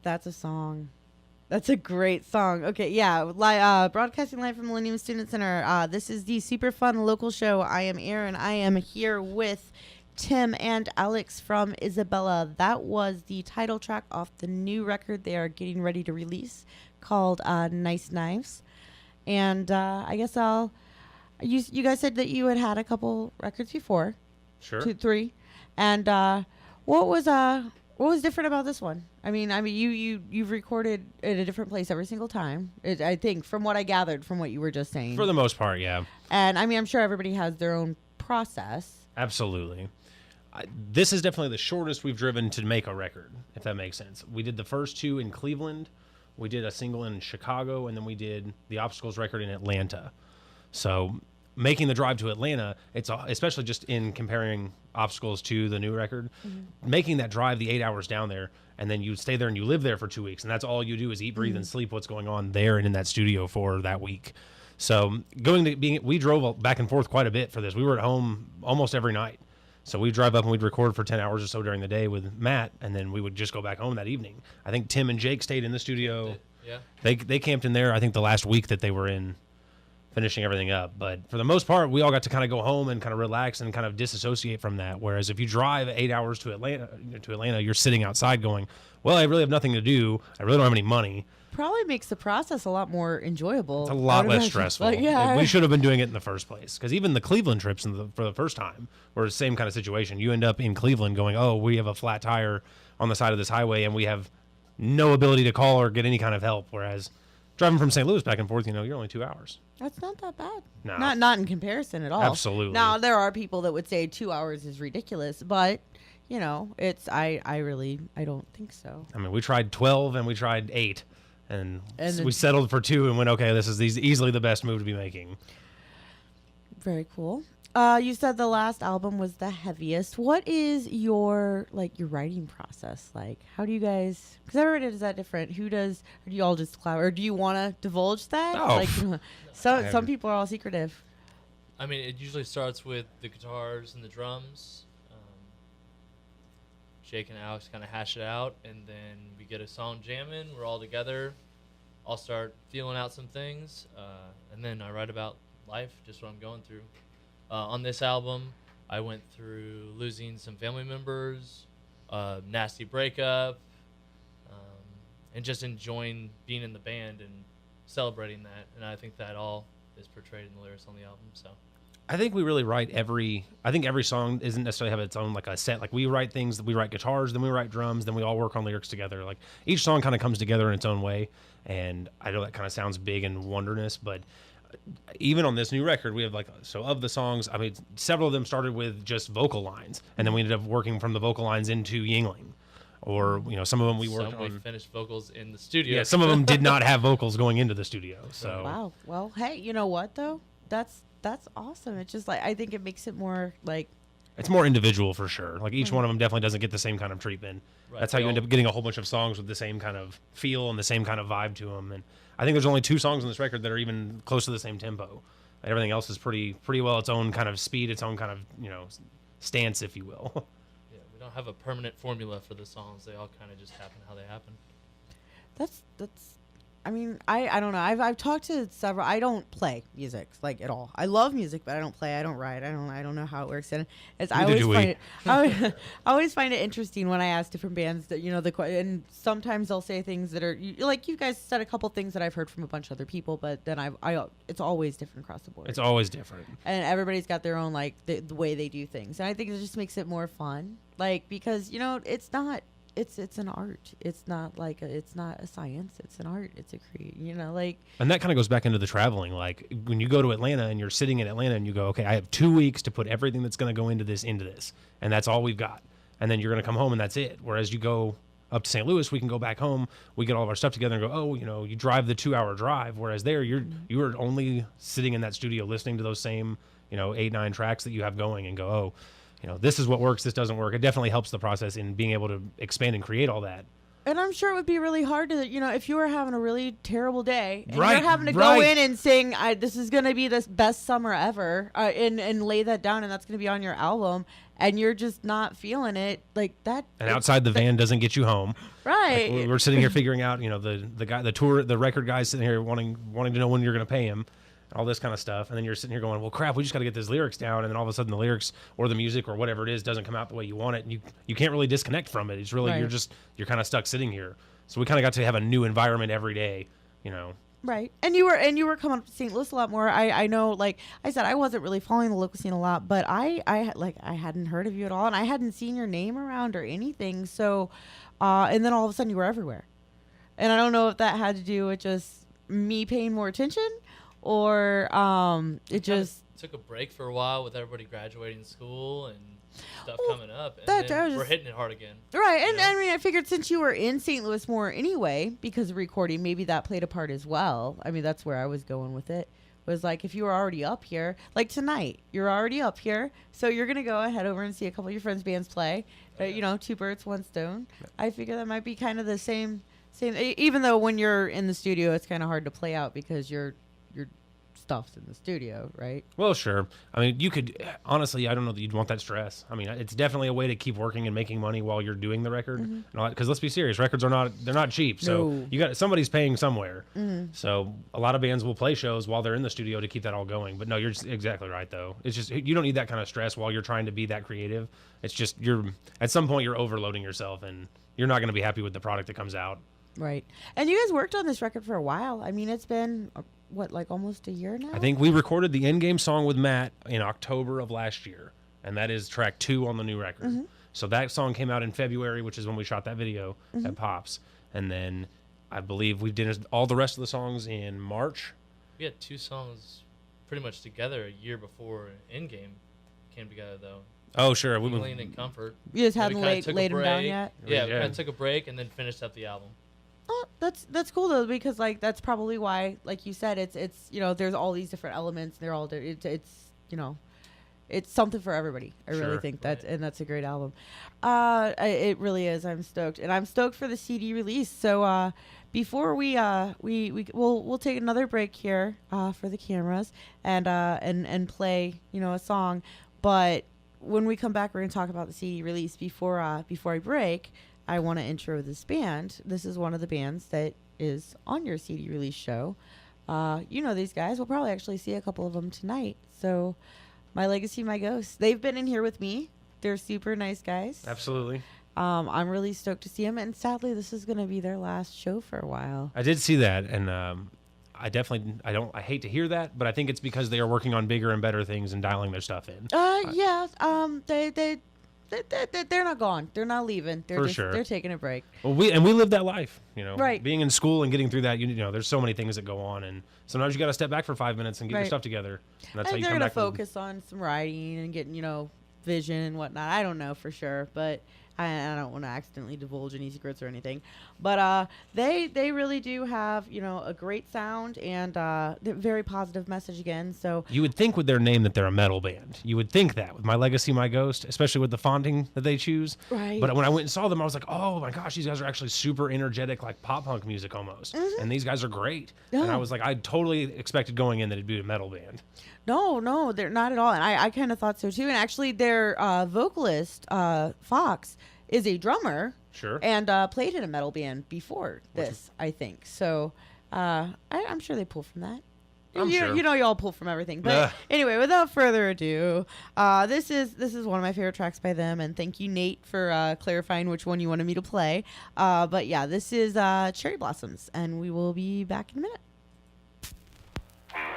That's a song. That's a great song. Okay, yeah. Broadcasting live from Millennium Student Center. This is the Superfun local show. I am Erin. I am here with Tim and Alex from Isabella. That was the title track off the new record they are getting ready to release called Nice Knives. And I guess you guys said that you had a couple records before. Sure. 2, 3. And what was different about this one? I mean, you've recorded at a different place every single time. I think from what I gathered from what you were just saying. For the most part, yeah. And I mean, I'm sure everybody has their own process. Absolutely. This is definitely the shortest we've driven to make a record, if that makes sense. We did the first 2 in Cleveland. We did a single in Chicago, and then we did the Obstacles record in Atlanta. So making the drive to Atlanta, it's especially just in comparing Obstacles to the new record, making that drive the 8 hours down there, and then you stay there and you live there for 2 weeks, and that's all you do is eat, breathe, and sleep what's going on there and in that studio for that week. So we drove back and forth quite a bit for this. We were at home almost every night. So we'd drive up and we'd record for 10 hours or so during the day with Matt, and then we would just go back home that evening. I think Tim and Jake stayed in the studio. Yeah. They camped in there, I think, the last week that they were in finishing everything up. But for the most part, we all got to kind of go home and kind of relax and kind of disassociate from that. Whereas if you drive 8 hours to Atlanta, you're sitting outside going, well, I really have nothing to do. I really don't have any money. Probably makes the process a lot more enjoyable. It's a lot less stressful. Like, yeah. We should have been doing it in the first place. Because even the Cleveland trips for the first time were the same kind of situation. You end up in Cleveland going, oh, we have a flat tire on the side of this highway, and we have no ability to call or get any kind of help. Whereas driving from St. Louis back and forth, you're only 2 hours. That's not that bad. No. Not in comparison at all. Absolutely. Now, there are people that would say 2 hours is ridiculous, but, it's I don't think so. I mean, we tried 12 and we tried 8. And then we settled for 2 and went, okay, this is easily the best move to be making. Very cool. You said the last album was the heaviest. What is your writing process like? How do you guys? Because everybody does that different. Who does? Or do you all just collaborate? Or do you want to divulge that? Oh, some people are all secretive. I mean, it usually starts with the guitars and the drums. Jake and Alex kind of hash it out, and then we get a song jamming. We're all together. I'll start feeling out some things, and then I write about life, just what I'm going through. On this album, I went through losing some family members, nasty breakup, and just enjoying being in the band and celebrating that. And I think that all is portrayed in the lyrics on the album. So I think we really write every song isn't necessarily have its own like a set. Like we write things, we write guitars, then we write drums, then we all work on lyrics together. Like each song kind of comes together in its own way. And I know that kind of sounds big and wonderness, but even on this new record, we have of the songs, I mean, several of them started with just vocal lines, and then we ended up working from the vocal lines into Yingling. Or, some of them we worked on. We finished vocals in the studio. Yeah, some of them did not have vocals going into the studio. So wow. Well, hey, you know what though? That's awesome. It's just I think it makes it more it's more individual for sure. Like each one of them definitely doesn't get the same kind of treatment. Right. That's how you end up getting a whole bunch of songs with the same kind of feel and the same kind of vibe to them. And I think there's only 2 songs on this record that are even close to the same tempo. Everything else is pretty well its own kind of speed, its own kind of stance, if you will. Yeah, we don't have a permanent formula for the songs. They all kind of just happen how they happen. That's I mean, I don't know. I've talked to several. I don't play music at all. I love music, but I don't play. I don't write. I don't know how it works. And I always find it interesting when I ask different bands that and sometimes they'll say things that are like you guys said a couple things that I've heard from a bunch of other people, but then it's always different across the board. It's always different, and everybo's got their own the way they do things, and I think it just makes it more fun. Because it's not. It's an art. It's not it's not a science. It's an art. It's a And that kind of goes back into the traveling. Like when you go to Atlanta and you're sitting in Atlanta and you go, okay, I have 2 weeks to put everything that's going to go into this, and that's all we've got. And then you're going to come home and that's it. Whereas you go up to St. Louis, we can go back home, we get all of our stuff together and go, oh, you drive the 2-hour drive. Whereas there, you are only sitting in that studio listening to those same 8-9 tracks that you have going and go, oh, this is what works, this doesn't work. It definitely helps the process in being able to expand and create all that. And I'm sure it would be really hard to, if you were having a really terrible day and right, you're having to go in and sing, this is going to be the best summer ever, and lay that down, and that's going to be on your album. and you're just not feeling it like that. And outside the van doesn't get you home. Right. Like, we're sitting here figuring out, the record guy's sitting here wanting to know when you're going to pay him, all this kind of stuff. And then you're sitting here going, well, crap, we just got to get these lyrics down. And then all of a sudden the lyrics or the music or whatever it is doesn't come out the way you want it. And you can't really disconnect from it. It's really, Right. you're kind of stuck sitting here. So we kind of got to have a new environment every day, Right. And you were coming up to St. Louis a lot more. I know, like I said, I wasn't really following the local scene a lot, but I hadn't heard of you at all, and I hadn't seen your name around or anything. So, and then all of a sudden you were everywhere. And I don't know if that had to do with just me paying more attention or it just took a break for a while with everybody graduating school and stuff coming up, and that then does- we're hitting it hard again. right. And You know? I mean, I figured since you were in St. Louis more anyway because of recording, maybe that played a part as well. I mean, that's where I was going with it. Was like if you were already up here, like tonight, you're already up here, so you're gonna go head over and see a couple of your friends' bands play. Two birds, one stone. I figure that might be kind of the same. Even though when you're in the studio, it's kind of hard to play out because your stuff's in the studio, right? Well, sure. I mean, you could honestly. I don't know that you'd want that stress. I mean, it's definitely a way to keep working and making money while you're doing the record. Because let's be serious, records are not cheap. So No. somebody's paying somewhere. So a lot of bands will play shows while they're in the studio to keep that all going. But no, you're just exactly right though. It's just you don't need that kind of stress while you're trying to be that creative. It's just at some point you're overloading yourself and you're not going to be happy with the product that comes out. Right. And you guys worked on this record for a while. I mean, it's been almost a year now? I think we recorded the Endgame song with Matt in October of last year, and that is track 2 on the new record. So that song came out in February, which is when we shot that video at Pops. And then I believe we did all the rest of the songs in March. We had 2 songs pretty much together a year before Endgame came together, though. Oh, sure. Lean and Comfort. You just Then hadn't we kinda laid took a them down break. yet? Yeah, we Yeah. kind of took a break and then finished up the album. Oh, that's cool though, because like that's probably why, like you said, it's there's all these different elements. They're all it's something for everybody. I really Sure. think that's Right. and that's a great album. It really is. I'm stoked, and I'm stoked for the CD release. So before we'll take another break here for the cameras and play a song, but when we come back, we're gonna talk about the CD release. Before I break, I want to intro this band. This is one of the bands that is on your CD release show. These guys. We'll probably actually see a couple of them tonight. So, My Legacy, My Ghost. They've been in here with me. They're super nice guys. Absolutely. I'm really stoked to see them. And sadly, this is going to be their last show for a while. I did see that, and I hate to hear that, but I think it's because they are working on bigger and better things and dialing their stuff in. They're not gone. They're not leaving. For sure. They're taking a break. Well, we live that life, Right. Being in school and getting through that, there's so many things that go on, and sometimes you got to step back for 5 minutes and get your Right. stuff together. And that's how And you they're come going to back. focus on some writing and getting, vision and whatnot. I don't know for sure, but I don't want to accidentally divulge any secrets or anything. But they really do have, a great sound and they're very positive message again. So You would think with their name that they're a metal band. You would think that with My Legacy, My Ghost, especially with the fonting that they choose. Right. But when I went and saw them, I was like, oh my gosh, these guys are actually super energetic, like pop punk music almost. And these guys are great. And Yeah. I was like, I totally expected going in that it'd be a metal band. No, they're not at all. And I kind of thought so too. And actually their vocalist, Fox, is a drummer. Sure. And played in a metal band before this, I think. So I'm sure they pull from that. I'm sure. You all pull from everything. But Ugh. anyway, without further ado, this is one of my favorite tracks by them. And thank you, Nate, for clarifying which one you wanted me to play. But yeah, this is Cherry Blossoms. And we will be back in a minute.